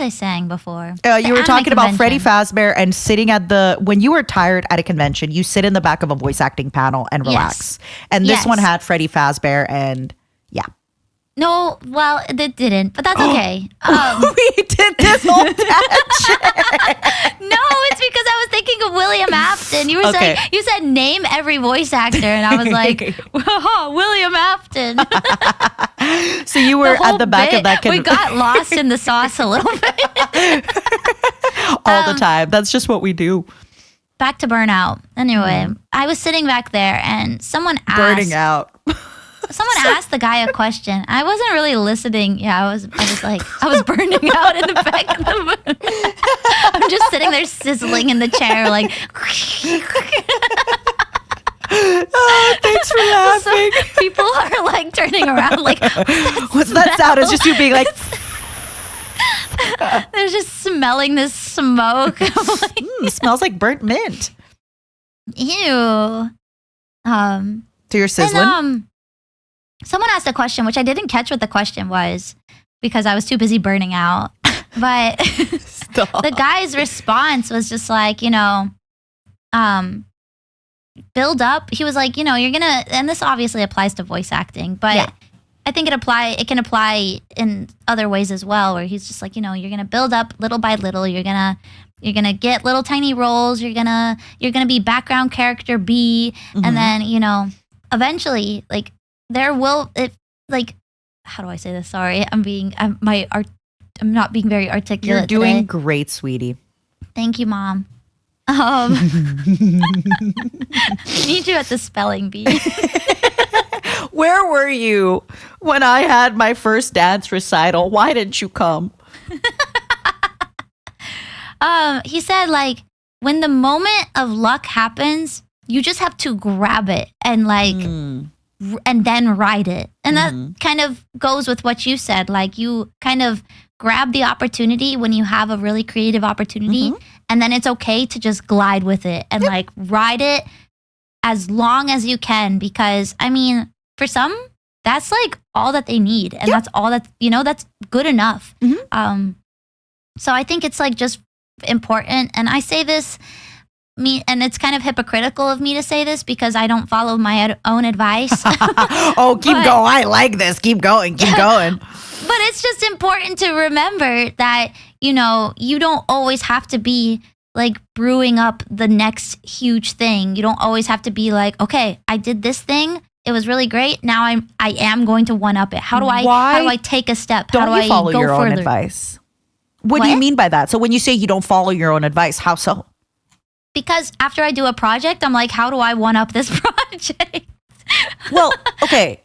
I saying before? You were talking about Freddy Fazbear and sitting when you were tired at a convention, you sit in the back of a voice acting panel and relax. Yes. And this one had Freddy Fazbear and yeah. No, well, it didn't, but that's okay. We did this whole tangent. No, it's because I was thinking of William Afton. You were saying, you said name every voice actor, and I was like, William Afton. So you were at the back of that. We got lost in the sauce a little bit. All the time. That's just what we do. Back to Burnout. Anyway, I was sitting back there, and someone asked. Burning out. Someone asked the guy a question. I wasn't really listening. Yeah, I was burning out in the back of the I'm just sitting there sizzling in the chair like thanks for laughing. So people are like turning around like, what's that sound? It's just you being like they're just smelling this smoke. Smells like burnt mint. Ew. So you're sizzling? And, someone asked a question, which I didn't catch what the question was because I was too busy burning out. But the guy's response was just like, build up. He was like, you're going to, and this obviously applies to voice acting, but I think it can apply in other ways as well, where he's just like, you're going to build up little by little. You're going to get little tiny roles. You're going to be background character B. Mm-hmm. And then, eventually, like, how do I say this? Sorry, I'm not being very articulate. You're doing great, sweetie. Thank you, Mom. Need you at the spelling bee. Where were you when I had my first dance recital? Why didn't you come? He said, like, when the moment of luck happens, you just have to grab it and and then ride it. And that kind of goes with what you said. Like, you kind of grab the opportunity when you have a really creative opportunity, and then it's okay to just glide with it and like ride it as long as you can, because I mean, for some, that's like all that they need, and that's all that, that's good enough. So I think it's like just important, and I say this, and it's kind of hypocritical of me to say this because I don't follow my own advice. Oh, keep going. I like this. Keep going. Keep going. But it's just important to remember that, you don't always have to be like brewing up the next huge thing. You don't always have to be like, okay, I did this thing. It was really great. Now I am going to one up it. How do I take a step? Don't how do you follow I go your further? own advice? What do you mean by that? So when you say you don't follow your own advice, how so? Because after I do a project, I'm like, how do I one up this project? Well, okay.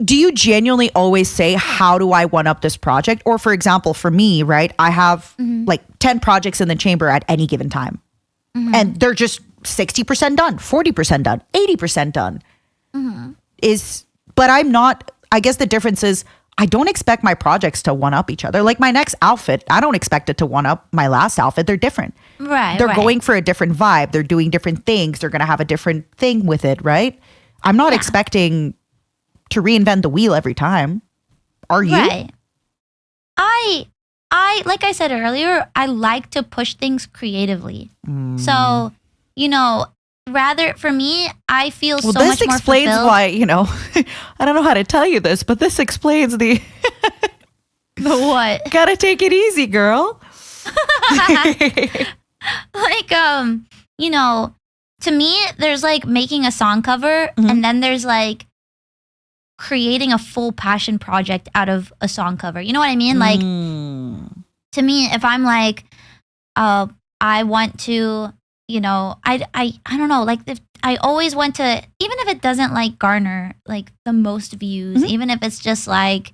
Do you genuinely always say, how do I one up this project? Or for example, for me, right, I have like 10 projects in the chamber at any given time. And they're just 60% done, 40% done, 80% done. But I'm not, I guess the difference is I don't expect my projects to one up each other. Like my next outfit, I don't expect it to one up my last outfit. They're different. Right. They're going for a different vibe. They're doing different things. They're going to have a different thing with it, right? I'm not expecting to reinvent the wheel every time. Are you? Right. I like I said earlier, I like to push things creatively. So, rather for me, I feel so much more fulfilled. This explains why, I don't know how to tell you this, but this explains the what? Gotta take it easy, girl. Like, to me, there's like making a song cover, and then there's like creating a full passion project out of a song cover. You know what I mean? Like, to me, if I'm like, I want to, I don't know, like if I always want to, even if it doesn't like garner like the most views, even if it's just like,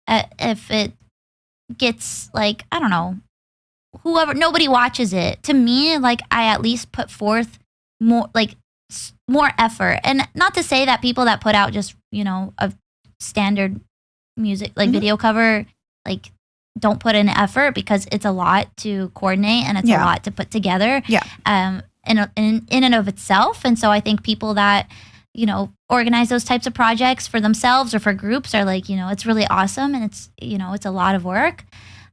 if it gets like, I don't know, nobody watches it. To me, like I at least put forth more effort. And not to say that people that put out just, a standard music, like video cover, like don't put in effort, because it's a lot to coordinate and it's a lot to put together. In and of itself. And so I think people that, organize those types of projects for themselves or for groups are like, it's really awesome, and it's, it's a lot of work.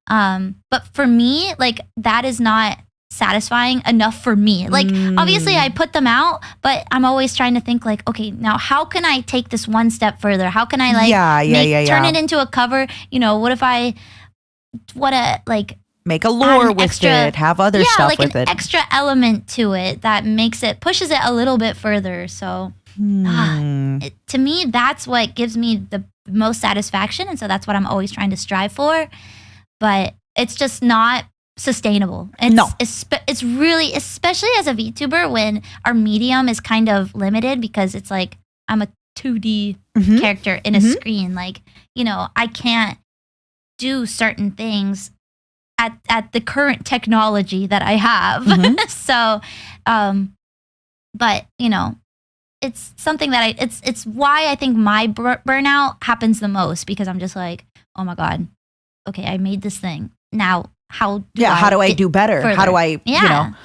But for me, like that is not satisfying enough for me. Like obviously I put them out, but I'm always trying to think like, okay, now how can I take this one step further? How can I like turn it into a cover? You know, what if I like make a lore with it, have other stuff like with an it. extra element to it that pushes it a little bit further. So to me, that's what gives me the most satisfaction. And so that's what I'm always trying to strive for. But it's just not sustainable. It's really, especially as a VTuber, when our medium is kind of limited because it's like I'm a 2D character in a screen. Like, you know, I can't do certain things at the current technology that I have. So, but you know, it's something that it's why I think my burnout happens the most, because I'm just like, oh my God, okay, I made this thing. Now, how do I do better? Further? How do I, you know,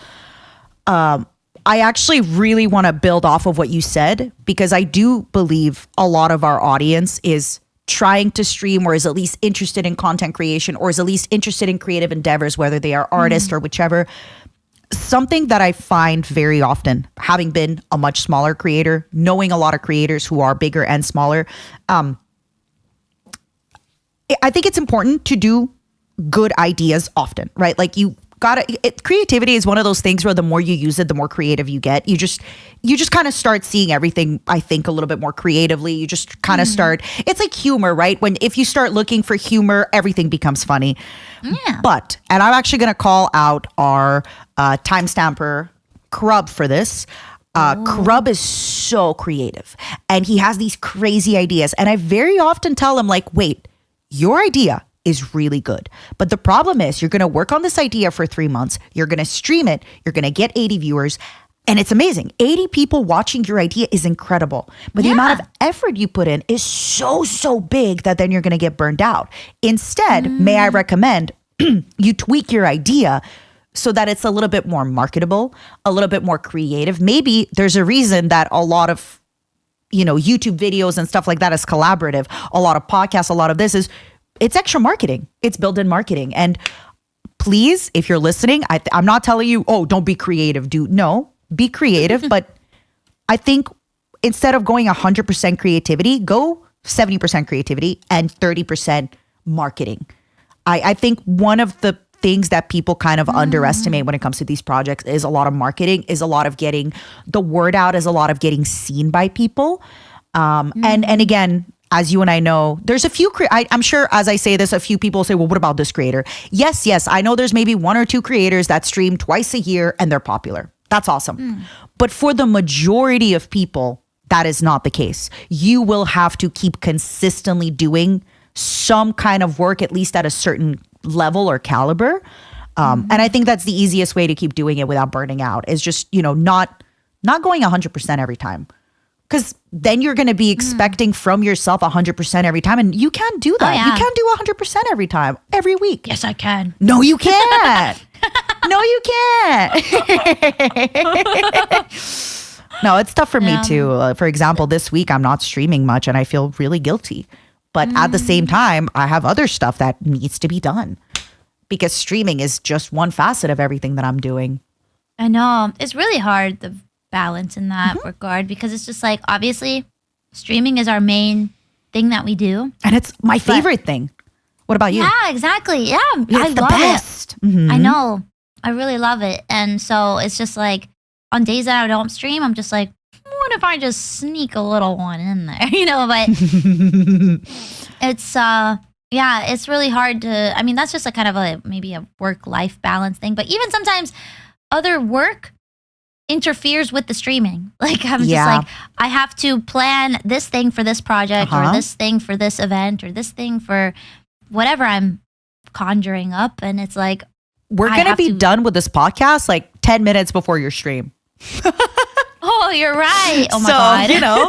I actually really want to build off of what you said, because I do believe a lot of our audience is trying to stream, or is at least interested in content creation, or is at least interested in creative endeavors, whether they are artists or whichever. Something that I find very often, having been a much smaller creator, knowing a lot of creators who are bigger and smaller, I think it's important to do good ideas often, right? Like creativity is one of those things where the more you use it, the more creative you get. You just kind of start seeing everything, I think, a little bit more creatively. You just kind of start, it's like humor, right? If you start looking for humor, everything becomes funny. Yeah. But, and I'm actually going to call out our timestamper, Krub, for this. Krub is so creative and he has these crazy ideas. And I very often tell him, like, wait, your idea is really good. But the problem is you're going to work on this idea for 3 months. You're going to stream it. You're going to get 80 viewers. And it's amazing. 80 people watching your idea is incredible. But the amount of effort you put in is so big that then you're going to get burned out. Instead, may I recommend you tweak your idea so that it's a little bit more marketable, a little bit more creative. Maybe there's a reason that a lot of, you know, YouTube videos and stuff like that is collaborative. A lot of podcasts, a lot of this is, it's extra marketing. It's built-in marketing. And please, if you're listening, I'm not telling you, oh, don't be creative, dude. No, be creative. But I think instead of going 100% creativity, go 70% creativity and 30% marketing. I think one of the things that people kind of underestimate when it comes to these projects is a lot of marketing, is a lot of getting the word out, is a lot of getting seen by people. And again, as you and I know, there's a few, I'm sure as I say this, a few people say, well, what about this creator? Yes, I know there's maybe 1 or 2 creators that stream twice a year and they're popular. That's awesome. But for the majority of people, that is not the case. You will have to keep consistently doing some kind of work, at least at a certain level or caliber. And I think that's the easiest way to keep doing it without burning out, is just, you know, not going 100% every time. Because then you're going to be expecting from yourself 100% every time. And you can't do that. You can't do 100% every time, every week. Yes, I can. No, you can't. No, you can't. No, it's tough for me too. For example, this week I'm not streaming much and I feel really guilty. But at the same time, I have other stuff that needs to be done. Because streaming is just one facet of everything that I'm doing. I know. It's really hard, the balance in that regard, because it's just like, obviously streaming is our main thing that we do, and it's my favorite thing. What about you? Yeah, exactly. Yeah, it's the best. I know, I really love it. And so it's just like, on days that I don't stream, I'm just like, what if I just sneak a little one in there, you know? But it's it's really hard to, I mean, that's just a kind of maybe a work-life balance thing. But even sometimes other work interferes with the streaming. Like I'm just like, I have to plan this thing for this project or this thing for this event or this thing for whatever I'm conjuring up. And it's like, we're going to be done with this podcast like 10 minutes before your stream. Oh, you're right. Oh my God. You know,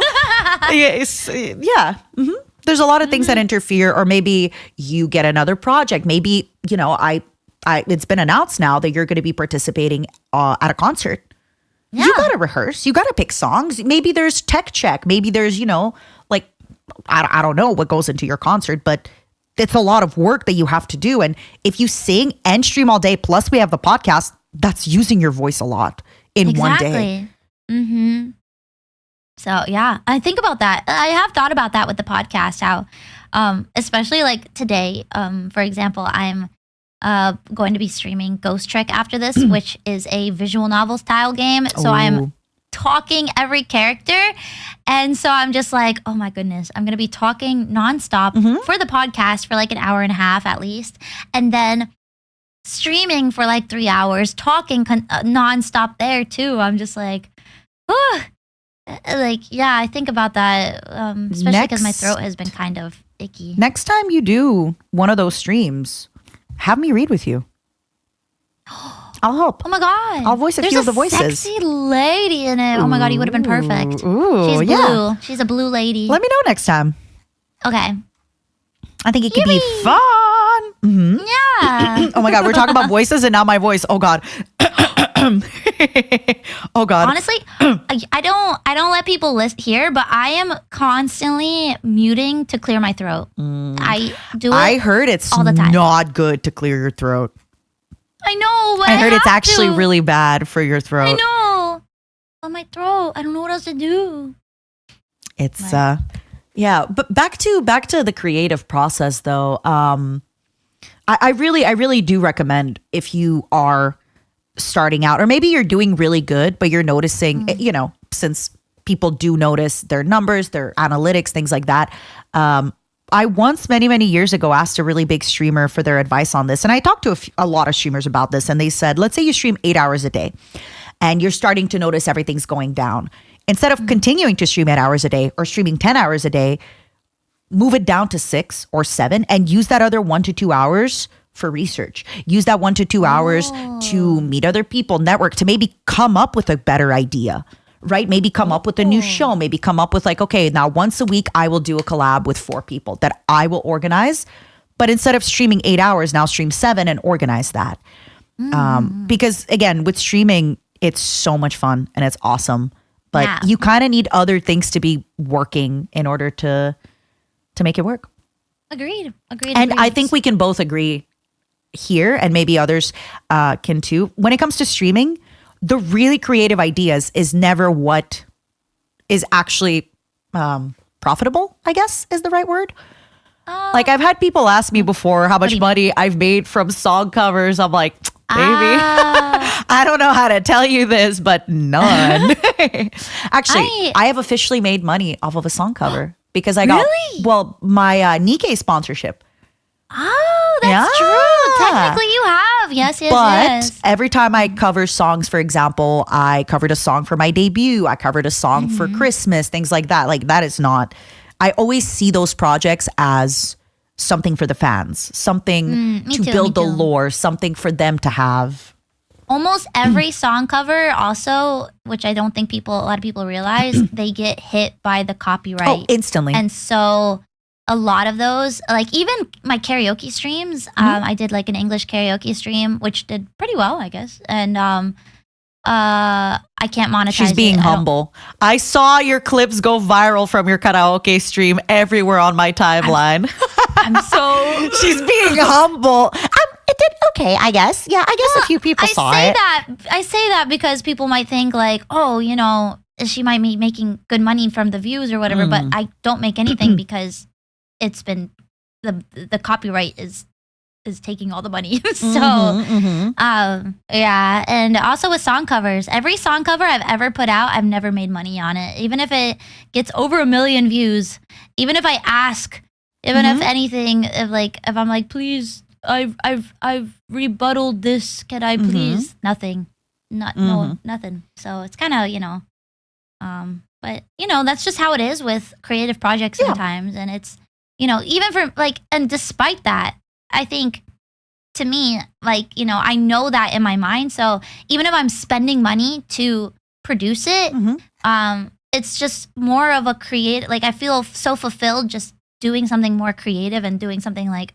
there's a lot of things that interfere, or maybe you get another project. Maybe, you know, it's been announced now that you're going to be participating at a concert. Yeah. You got to rehearse. You got to pick songs. Maybe there's tech check. Maybe there's, you know, like, I don't know what goes into your concert, but it's a lot of work that you have to do. And if you sing and stream all day, plus we have the podcast, that's using your voice a lot in one day. Mm-hmm. So yeah, I think about that. I have thought about that with the podcast, how especially like today, for example, I'm going to be streaming Ghost Trick after this, which is a visual novel style game. So I'm talking every character. And so I'm just like, oh my goodness, I'm going to be talking nonstop for the podcast for like an hour and a half at least. And then streaming for like 3 hours, talking nonstop there too. I'm just like, like, yeah, I think about that, especially because my throat has been kind of icky. Next time you do one of those streams, have me read with you. I'll help. Oh my God. I'll voice a few of the voices. There's a sexy lady in it. Oh my God, you would have been perfect. Ooh, she's blue. She's a blue lady. Let me know next time. Okay. I think it could be fun. Mm-hmm. Yeah. Oh my God, we're talking about voices and now my voice. Oh God. Oh God. Honestly, I don't let people hear, but I am constantly muting to clear my throat. I do it. I heard it's all the time. Not good to clear your throat. I know, but I heard it's have actually to. really bad for your throat. I know. On my throat. I don't know what else to do. It's yeah, but back to the creative process though. I really do recommend if you are starting out, or maybe you're doing really good, but you're noticing, you know, since people do notice their numbers, their analytics, things like that. I once many years ago asked a really big streamer for their advice on this. And I talked to a lot of streamers about this, and they said, let's say you stream 8 hours a day and you're starting to notice everything's going down. Instead of continuing to stream 8 hours a day or streaming 10 hours a day, move it down to 6 or 7 and use that other 1 to 2 hours for research. Use that 1 to 2 hours to meet other people, network, to maybe come up with a better idea, right? Maybe come up with a new show, maybe come up with like, okay, now once a week, I will do a collab with 4 people that I will organize. But instead of streaming 8 hours, now stream 7 and organize that. Because again, with streaming, it's so much fun and it's awesome. But you kind of need other things to be working in order to make it work. Agreed. And I think we can both agree here, and maybe others can too. When it comes to streaming, the really creative ideas is never what is actually profitable, I guess is the right word. Like I've had people ask me before how much money I've made from song covers. I'm like, baby, I don't know how to tell you this, but none. Actually, I have officially made money off of a song cover because I got, my Nikkei sponsorship. Oh, that's true. Technically you have. Yes. But every time I cover songs, for example, I covered a song for my debut. I covered a song for Christmas, things like that. Like that is not, I always see those projects as something for the fans, something to build the lore, something for them to have. Almost every song cover also, which I don't think a lot of people realize, they get hit by the copyright. Oh, instantly. And so a lot of those, like even my karaoke streams, I did like an English karaoke stream, which did pretty well, I guess. And I can't monetize. She's being humble. I saw your clips go viral from your karaoke stream everywhere on my timeline. She's being humble. It did okay, I guess. Yeah, I guess a few people saw it. I say that because people might think like, oh, you know, she might be making good money from the views or whatever, but I don't make anything because it's been the copyright is taking all the money. So yeah. And also with song covers, every song cover I've ever put out, I've never made money on it. Even if it gets over 1 million views, even if I ask, even if anything, if I'm like, please, I've rebutted this, can I please? Nothing. Nothing. So it's kind of, you know, but you know, that's just how it is with creative projects sometimes. And it's, you know, even for like, and despite that, I think to me, like, you know, I know that in my mind. So even if I'm spending money to produce it, it's just more of a like, I feel so fulfilled just doing something more creative and doing something like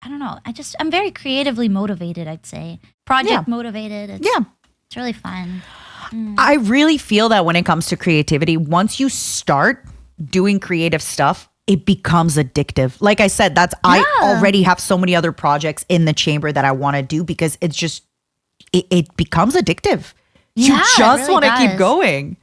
I don't know. I'm very creatively motivated, I'd say. Project motivated. It's really fun. I really feel that when it comes to creativity, once you start doing creative stuff, it becomes addictive. Like I said, I already have so many other projects in the chamber that I want to do because it's just it becomes addictive. You Yeah, it just really want to keep does. going.